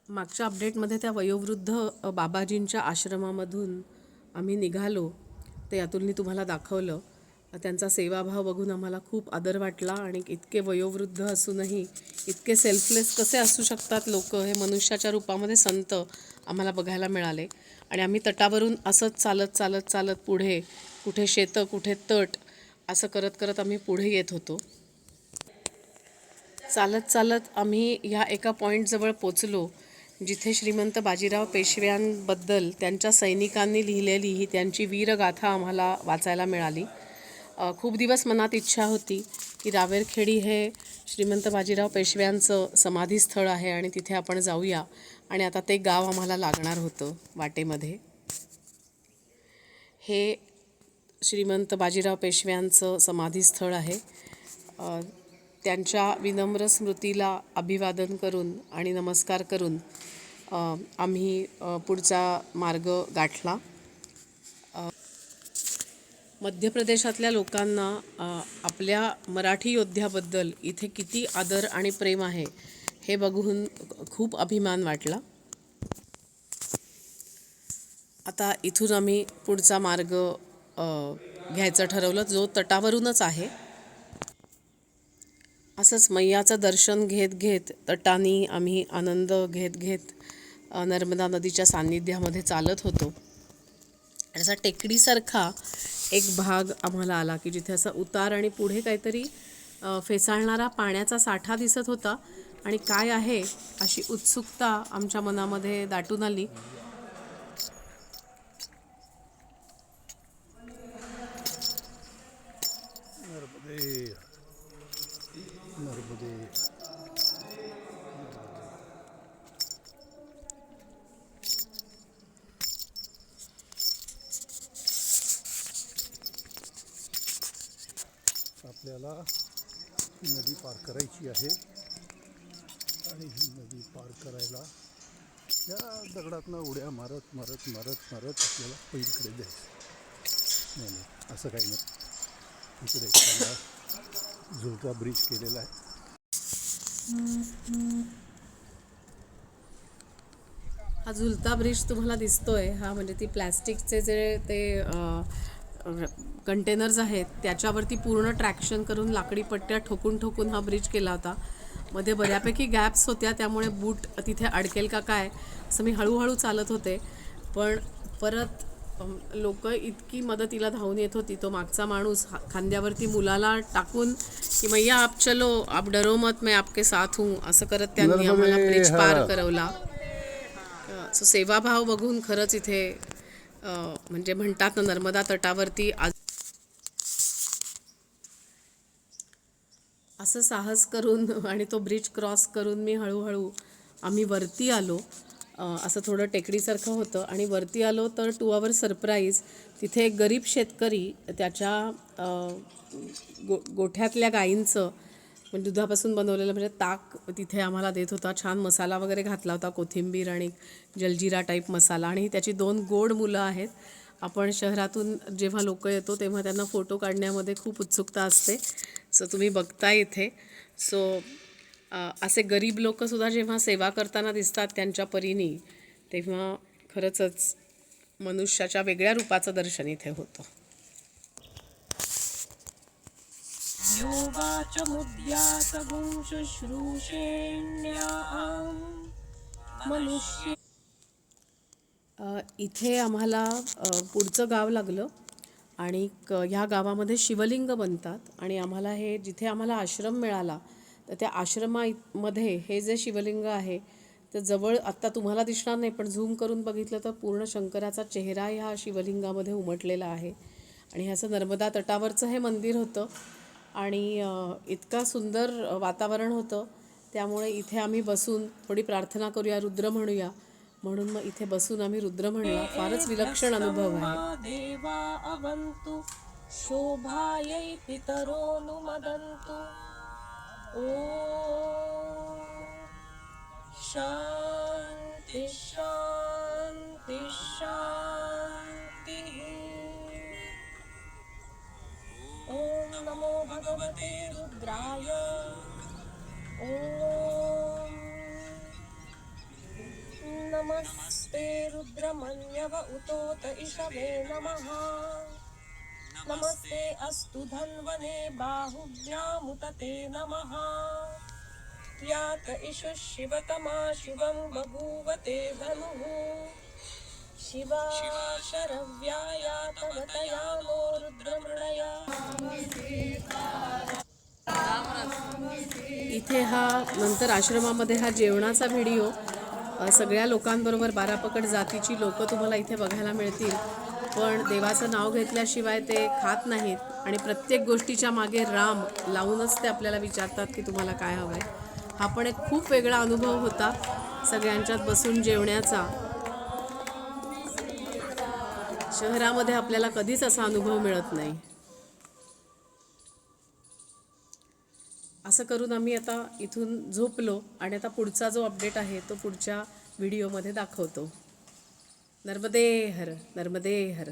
मागच्या अपडेटमध्ये त्या वयोवृद्ध बाबाजींच्या आश्रमामधून आम्ही निघालो. ते अतुलनी तुम्हाला दाखवलं. त्यांचा सेवाभाव बघून आम्हाला खूप आदर वाटला आणि इतके वयोवृद्ध असूनही इतके सेल्फलेस कसे असू शकतात लोक, हे मनुष्याच्या रूपामध्ये संत आम्हाला बघायला मिळाले. आणि आम्ही तटावरून असंच चालत चालत चालत पुढे, कुठे शेतं कुठे तट असं करत करत आम्ही पुढे येत होतो. चालत चालत आम्ही ह्या एका पॉईंटजवळ पोचलो जिथे श्रीमंत बाजीराव पेशव्यांबद्दल त्यांच्या सैनिकांनी लिहिलेली ही त्यांची वीरगाथा आम्हाला वाचायला मिळाली. खूप दिवस मनात इच्छा होती की रावेरखेडी हे श्रीमंत बाजीराव पेशव्यांचं समाधीस्थळ आहे आणि तिथे आपण जाऊया. आणि आता ते गाव आम्हाला लागणार होतं वाटेमध्ये. हे श्रीमंत बाजीराव पेशव्यांचं समाधीस्थळ आहे. त्यांच्या विनम्र स्मृतीला अभिवादन करून आणि नमस्कार करून आम्ही पुढचा मार्ग गाठला. मध्य प्रदेशातल्या लोकांना आपल्या मराठी योद्ध्याबद्दल इथे किती आदर आणि प्रेम आहे हे बघून खूप अभिमान वाटला. आता इथून आम्ही पुढचा मार्ग घ्यायचं ठरवलं, जो तटावरूनच आहे. असंच मैयाचं दर्शन घेत घेत तटानी आम्ही आनंद घेत घेत नर्मदा नदीच्या सान्निध्यामध्ये चालत होतो. आणि असा टेकडीसारखा एक भाग आम्हाला आला की जिथे असं उतार आणि पुढे काहीतरी फेसाळणारा पाण्याचा साठा दिसत होता. आणि काय आहे अशी उत्सुकता आमच्या मनामध्ये दाटून आली. आपल्याला ही नदी पार करायची आहे आणि ही नदी पार करायला या दगडातनं उड्या मारत मारत मारत मारत आपल्याला पलीकडे द्यायचं. नाही असं काही नाही. इकडे एखादा झुलता ब्रिज केलेला आहे. हा झुलता ब्रिज तुम्हाला दिसतोय, हा म्हणजे ती प्लॅस्टिकचे जे ते कंटेनर्स आहेत त्याच्यावरती पूर्ण ट्रॅक्शन करून लाकडी पट्ट्या ठोकून ठोकून हा ब्रिज केला होता. मध्ये बऱ्यापैकी गॅप्स होत्या, त्यामुळे बूट तिथे अडकेल का काय असं मी हळूहळू चालत होते. पण परत लोक इतकी मदतीला धावून येत होती. तो मागचा माणूस खांद्यावरती मुलाला टाकून की मैया आप चलो, आप डरो मत, मैं आपके साथ हूँ असं करत त्यांनी आम्हाला ब्रिज पार करवला. सो सेवाभाव बघून खरंच इथे म्हणजे म्हणतात ना, नर्मदा तटावरती असं साहस करून आणि तो ब्रिज क्रॉस करून मी हळूहळू आम्ही वरती आलो. असं थोडं टेकडीसारखं होतं आणि वरती आलो तर टू आवर सरप्राईज तिथे एक गरीब शेतकरी त्याच्या गोठ्यातल्या गाईंचं म्हणजे दुधापासून बनवलेलं म्हणजे ताक तिथे आम्हाला देत होता. छान मसाला वगैरे घातला होता, कोथिंबीर आणि जलजिरा टाईप मसाला. आणि त्याची 2 गोड मुलं आहेत. आपण शहरातून जेव्हा लोक येतो तेव्हा त्यांना फोटो काढण्यामध्ये खूप उत्सुकता असते. सो तुम्ही बघता इथे. सो असे गरीब लोकसुद्धा जेव्हा सेवा करताना दिसतात त्यांच्या परीने, तेव्हा खरंच मनुष्याच्या वेगळ्या रूपाचं दर्शन इथे होतं. इथे आम्हाला पुढचं गाव लागलं आणि ह्या गावामध्ये शिवलिंग बनतात. आणि आम्हाला हे जिथे आम्हाला आश्रम मिळाला तर त्या आश्रमामध्ये हे जे शिवलिंग आहे तर जवळ आत्ता तुम्हाला दिसणार नाही, पण झूम करून बघितलं तर पूर्ण शंकराचा चेहरा ह्या शिवलिंगामध्ये उमटलेला आहे. आणि ह्याचं नर्मदा तटावरचं हे मंदिर होतं आणि इतका सुंदर वातावरण होतं. त्यामुळे इथे आम्ही बसून थोडी प्रार्थना करूया, रुद्र म्हणूया म्हणून मग इथे बसून आम्ही रुद्र म्हणला. फारच विलक्षण अनुभव आहे. देवा अवन्तु शोभायै पितरोनुमदन्तु. ॐ शान्ति शान्ति शान्तिः. ॐ नमो भगवते रुद्राय. ॐ नमस्ते रुद्रमन्यव उतोत इषवे नमः नमस्ते अस्तु धन्वने बाहुभ्यामुतते नमः यात इषु शिवतमा शिवं बभूवते धनुः शिवा शरव्याया तवतया नो रुद्रमृणया इथे हा नंतर आश्रमामध्ये हा जेवणाचा व्हिडिओ सगळ्या लोकांबरोबर बारापकड जातीची लोक तुम्हाला इथे बघायला मिळतील. पण देवाचं नाव घेतल्याशिवाय ते खात नाहीत आणि प्रत्येक गोष्टीच्या मागे राम लावूनच ते आपल्याला विचारतात की तुम्हाला काय हवं आहे. हा पण एक खूप वेगळा अनुभव होता सगळ्यांच्यात बसून जेवण्याचा. शहरामध्ये आपल्याला कधीच असा अनुभव मिळत नाही. असं करून आम्ही आता इथून झोपलो आणि आता पुढचा जो अपडेट आहे तो पुढच्या व्हिडिओमध्ये दाखवतो. नर्मदे हर, नर्मदे हर.